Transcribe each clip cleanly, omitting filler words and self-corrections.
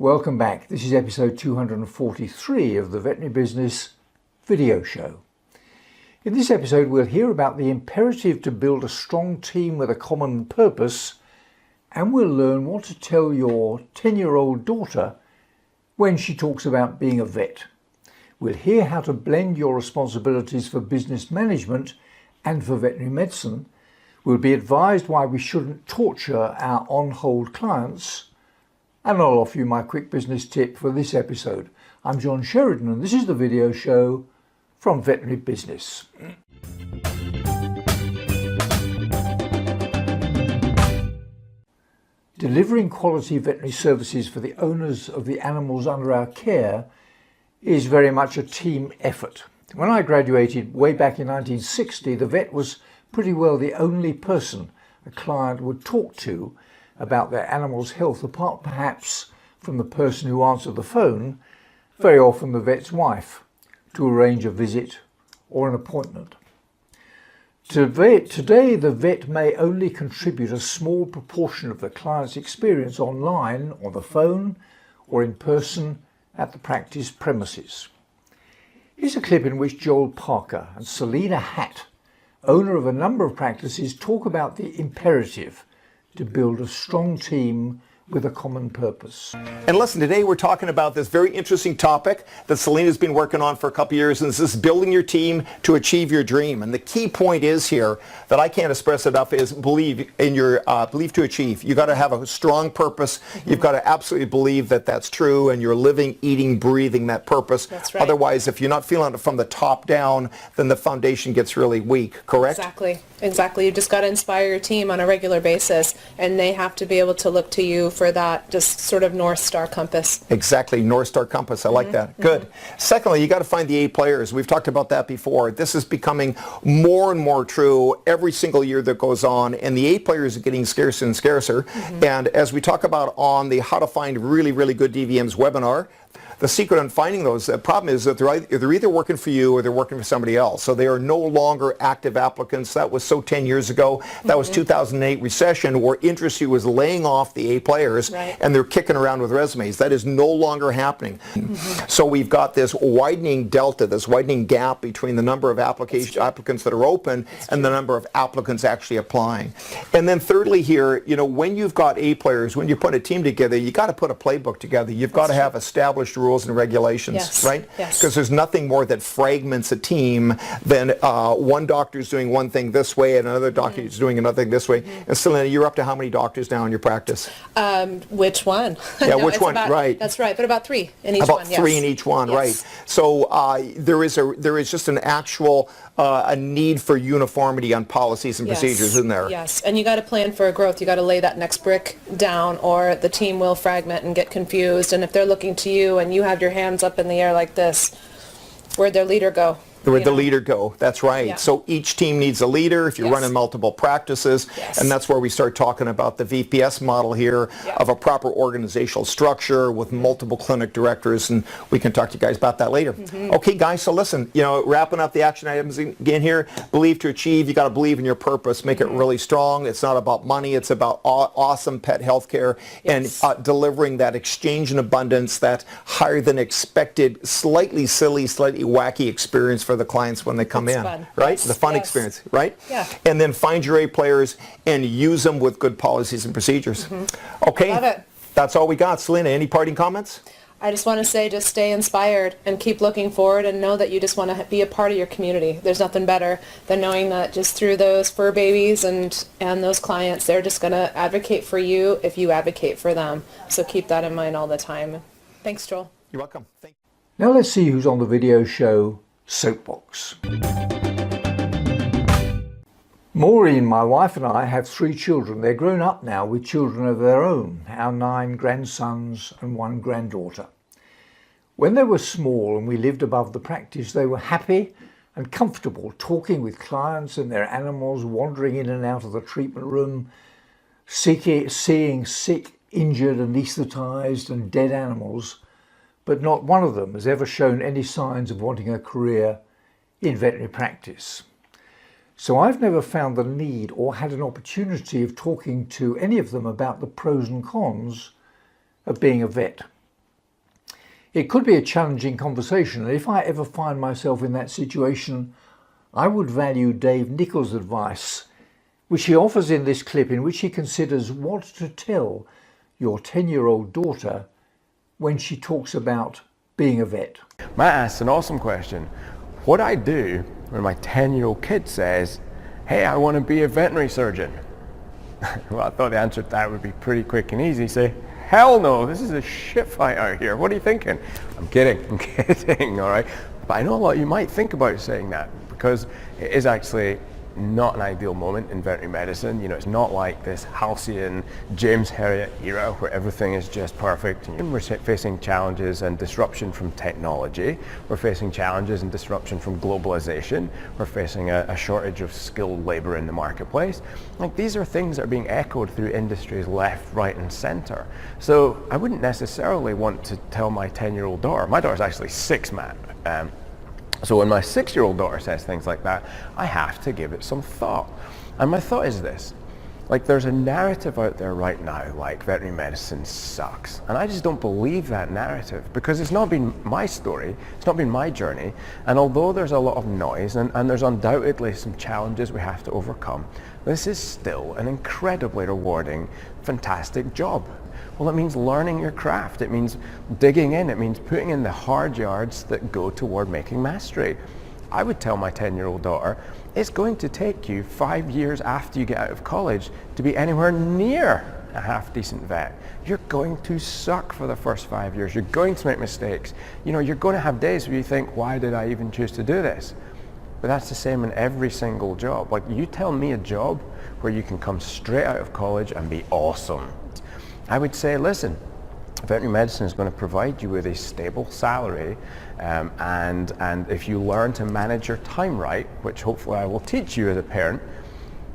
Welcome back. This is episode 243 of the Veterinary Business video show. In this episode, we'll hear about the imperative to build a strong team with a common purpose, and we'll learn what to tell your 10-year-old daughter when she talks about being a vet. We'll hear how to blend your responsibilities for business management and for veterinary medicine. We'll be advised why we shouldn't torture our on-hold clients, and I'll offer you my quick business tip for this episode. I'm John Sheridan, and this is the video show from Veterinary Business. Delivering quality veterinary services for the owners of the animals under our care is very much a team effort. When I graduated way back in 1960, the vet was pretty well the only person a client would talk to about their animal's health, apart perhaps from the person who answered the phone, very often the vet's wife, to arrange a visit or an appointment. Today, the vet may only contribute a small proportion of the client's experience online, on the phone, or in person at the practice premises. Here's a clip in which Joel Parker and Selina Hatt, owner of a number of practices, talk about the imperative to build a strong team with a common purpose. And listen, today we're talking about this very interesting topic that Selina's been working on for a couple of years, and this is building your team to achieve your dream. And the key point is here that I can't express enough is believe in your belief to achieve. You got to have a strong purpose. You've got to absolutely believe that that's true, and you're living, eating, breathing that purpose. That's right. Otherwise, if you're not feeling it from the top down, then the foundation gets really weak, correct? Exactly. You just got to inspire your team on a regular basis, and they have to be able to look to you for that just sort of North Star compass. Exactly, North Star compass. I like that. Good. Secondly, you got to find the A players. We've talked about that before. This is becoming more and more true every single year that goes on, and the A players are getting scarcer and scarcer. And as we talk about on the How to Find Really, Really Good DVMs webinar, the secret on finding those, the problem is that they're either working for you or they're working for somebody else. So they are no longer active applicants. That was so 10 years ago. That was 2008 recession, where Industry was laying off the A players, and they're kicking around with resumes. That is no longer happening. So we've got this widening delta, this widening gap between the number of applicants that are open and the number of applicants actually applying. And then thirdly here, you know, when you've got A players, when you put a team together, you got to put a playbook together. You've got to have established rules and regulations, right? Because there's nothing more that fragments a team than one doctor's doing one thing this way and another doctor is doing another thing this way. And Selina, you're up to how many doctors now in your practice? Which one? Yeah, No, which one? Right. That's right, but about 3 in each about one. About 3 in each one, right? So there is just an actual a need for uniformity on policies and procedures, isn't there? Yes, and you got to plan for growth. You got to lay that next brick down, or the team will fragment and get confused. And if they're looking to you and you have your hands up in the air like this, where'd their leader go? Where'd the leader go? That's right. Yeah. So each team needs a leader if you're running multiple practices. And that's where we start talking about the VPS model here of a proper organizational structure with multiple clinic directors. And we can talk to you guys about that later. Okay, guys, so listen, you know, wrapping up the action items again here, believe to achieve. You got to believe in your purpose. Make it really strong. It's not about money. It's about awesome pet health care and delivering that exchange in abundance, that higher than expected, slightly silly, slightly wacky experience for the clients when they come in, right? The fun experience, right? Yeah. And then find your A players and use them with good policies and procedures. Okay. Love it. That's all we got. Selina, any parting comments? I just want to say, just stay inspired and keep looking forward, and know that you just want to be a part of your community. There's nothing better than knowing that just through those fur babies and those clients, they're just going to advocate for you if you advocate for them. So keep that in mind all the time. Thanks, Joel. You're welcome. Thank you. Now let's see who's on the video show Soapbox. Maureen, my wife, and I have 3 children. They're grown up now with children of their own, our 9 grandsons and 1 granddaughter. When they were small and we lived above the practice, they were happy and comfortable talking with clients and their animals, wandering in and out of the treatment room, seeing sick, injured, anaesthetised and dead animals, but not one of them has ever shown any signs of wanting a career in veterinary practice. So I've never found the need or had an opportunity of talking to any of them about the pros and cons of being a vet. It could be a challenging conversation, and if I ever find myself in that situation, I would value Dave Nichols' advice, which he offers in this clip, in which he considers what to tell your 10-year-old daughter when she talks about being a vet. Matt asks an awesome question. What do I do when my 10-year-old kid says, hey, I want to be a veterinary surgeon? Well, I thought the answer to that would be pretty quick and easy. Say, hell no, this is a shit fight out here. What are you thinking? I'm kidding, all right? But I know a lot of you might think about saying that, because it is actually not an ideal moment in veterinary medicine. You know, it's not like this halcyon James Herriot era where everything is just perfect. And we're facing challenges and disruption from technology. We're facing challenges and disruption from globalization. We're facing a shortage of skilled labor in the marketplace. Like, these are things that are being echoed through industries left, right, and center. So I wouldn't necessarily want to tell my 10-year-old daughter. My daughter's actually 6, Matt. So when my 6-year-old daughter says things like that, I have to give it some thought. And my thought is this: like, there's a narrative out there right now, like veterinary medicine sucks. And I just don't believe that narrative, because it's not been my story, it's not been my journey. And although there's a lot of noise and there's undoubtedly some challenges we have to overcome, this is still an incredibly rewarding, fantastic job. Well, it means learning your craft. It means digging in. It means putting in the hard yards that go toward making mastery. I would tell my 10-year-old daughter, it's going to take you 5 years after you get out of college to be anywhere near a half-decent vet. You're going to suck for the first 5 years. You're going to make mistakes. You know, you're going to have days where you think, why did I even choose to do this? But that's the same in every single job. Like, you tell me a job where you can come straight out of college and be awesome. I would say, listen, veterinary medicine is going to provide you with a stable salary, and if you learn to manage your time right, which hopefully I will teach you as a parent,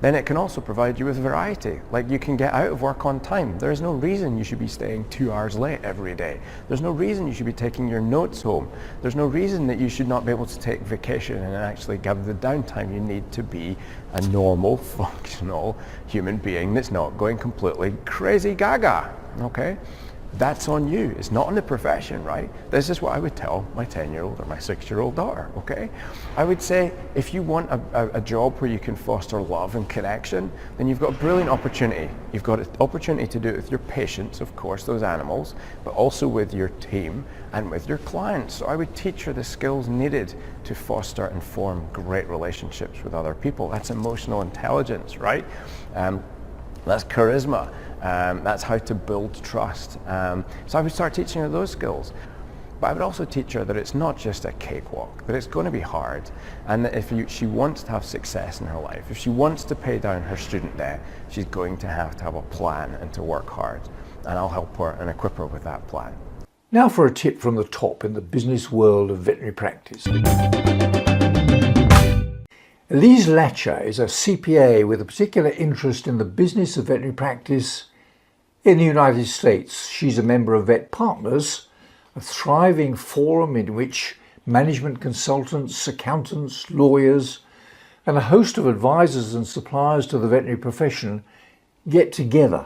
then it can also provide you with variety. Like, you can get out of work on time. There is no reason you should be staying 2 hours late every day. There's no reason you should be taking your notes home. There's no reason that you should not be able to take vacation and actually give the downtime you need to be a normal, functional human being that's not going completely crazy gaga, okay? That's on you. It's not on the profession, right? This is what I would tell my 10-year-old or my 6-year-old daughter, okay? I would say, if you want a job where you can foster love and connection, then you've got a brilliant opportunity. You've got an opportunity to do it with your patients, of course, those animals, but also with your team and with your clients. So I would teach her the skills needed to foster and form great relationships with other people. That's emotional intelligence, right? That's charisma. That's how to build trust. So I would start teaching her those skills. But I would also teach her that it's not just a cakewalk, that it's going to be hard, and that if she wants to have success in her life, if she wants to pay down her student debt, she's going to have a plan and to work hard. And I'll help her and equip her with that plan. Now for a tip from the top in the business world of veterinary practice. Elise Latcher is a CPA with a particular interest in the business of veterinary practice in the United States. She's a member of Vet Partners, a thriving forum in which management consultants, accountants, lawyers, and a host of advisors and suppliers to the veterinary profession get together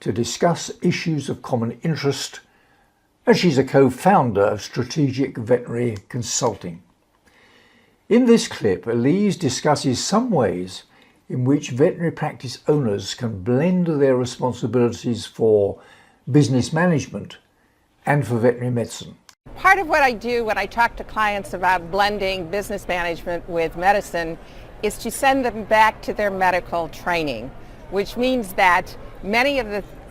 to discuss issues of common interest, and she's a co-founder of Strategic Veterinary Consulting. In this clip, Elise discusses some ways in which veterinary practice owners can blend their responsibilities for business management and for veterinary medicine. Part of what I do when I talk to clients about blending business management with medicine is to send them back to their medical training, which means that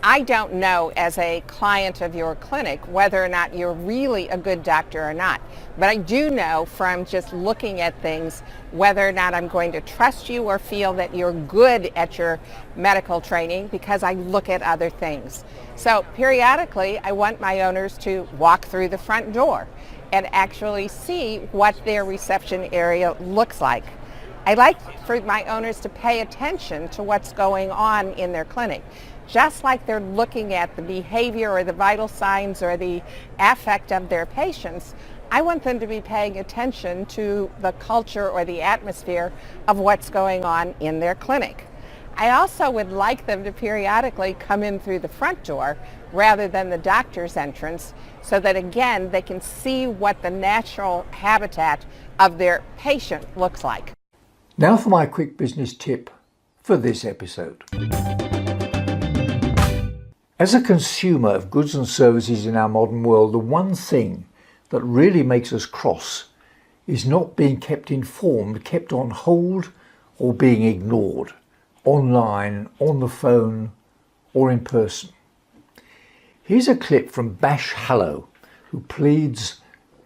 I don't know as a client of your clinic whether or not you're really a good doctor or not. But I do know from just looking at things whether or not I'm going to trust you or feel that you're good at your medical training, because I look at other things. So periodically I want my owners to walk through the front door and actually see what their reception area looks like. I like for my owners to pay attention to what's going on in their clinic. Just like they're looking at the behavior or the vital signs or the affect of their patients, I want them to be paying attention to the culture or the atmosphere of what's going on in their clinic. I also would like them to periodically come in through the front door rather than the doctor's entrance, so that again they can see what the natural habitat of their patient looks like. Now for my quick business tip for this episode. As a consumer of goods and services in our modern world, the one thing that really makes us cross is not being kept informed, kept on hold, or being ignored, online, on the phone, or in person. Here's a clip from Bash Hallow, who pleads,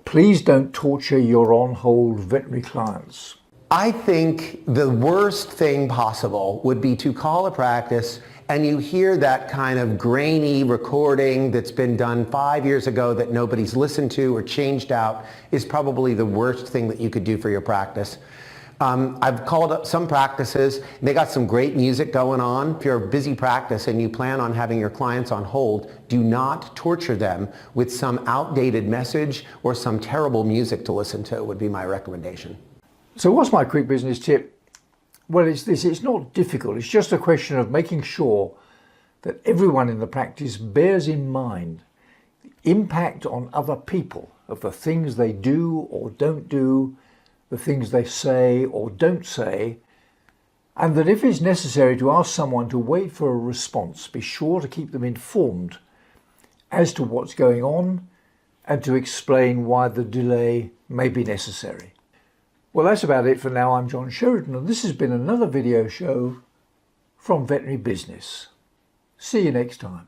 "Please don't torture your on-hold veterinary clients." I think the worst thing possible would be to call a practice and you hear that kind of grainy recording that's been done 5 years ago that nobody's listened to or changed out is probably the worst thing that you could do for your practice. I've called up some practices, and they got some great music going on. If you're a busy practice and you plan on having your clients on hold, do not torture them with some outdated message or some terrible music to listen to, would be my recommendation. So what's my quick business tip? Well, it's this. It's not difficult. It's just a question of making sure that everyone in the practice bears in mind the impact on other people of the things they do or don't do, the things they say or don't say, and that if it's necessary to ask someone to wait for a response, be sure to keep them informed as to what's going on and to explain why the delay may be necessary. Well, that's about it for now. I'm John Sheridan, and this has been another video show from Veterinary Business. See you next time.